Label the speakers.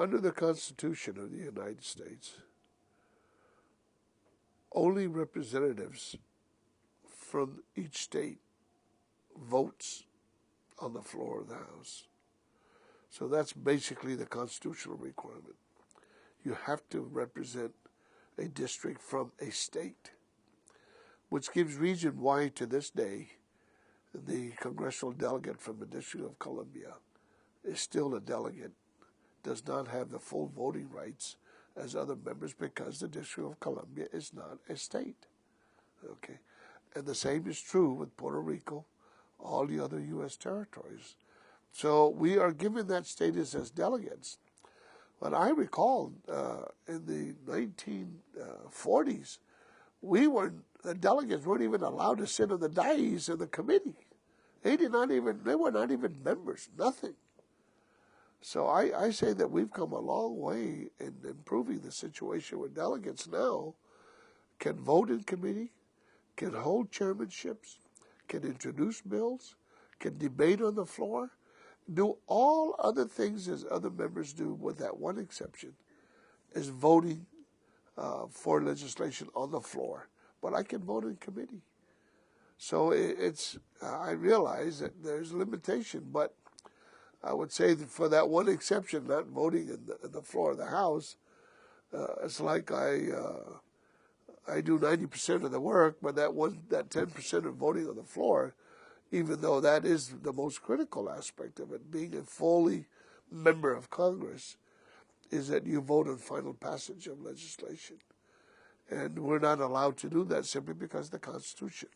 Speaker 1: under the Constitution of the United States, only representatives from each state votes on the floor of the House. So that's basically the constitutional requirement. You have to represent a district from a state, which gives reason why to this day the congressional delegate from the District of Columbia is still a delegate, does not have the full voting rights as other members because the District of Columbia is not a state. Okay, and the same is true with Puerto Rico, all the other U.S. territories. So we are given that status as delegates. But I recall in the 1940s, the delegates weren't even allowed to sit on the dais in the committee. They were not even members, nothing. So I say that we've come a long way in improving the situation where delegates now can vote in committee, can hold chairmanships, can introduce bills, can debate on the floor, do all other things as other members do, with that one exception, is voting for legislation on the floor. But I can vote in committee. So I realize that there's limitation, but I would say that for that one exception, not voting in the floor of the House, it's like I do 90% of the work, but that 10% of voting on the floor, even though that is the most critical aspect of it, being a fully member of Congress, is that you vote on final passage of legislation. And we're not allowed to do that simply because of the Constitution.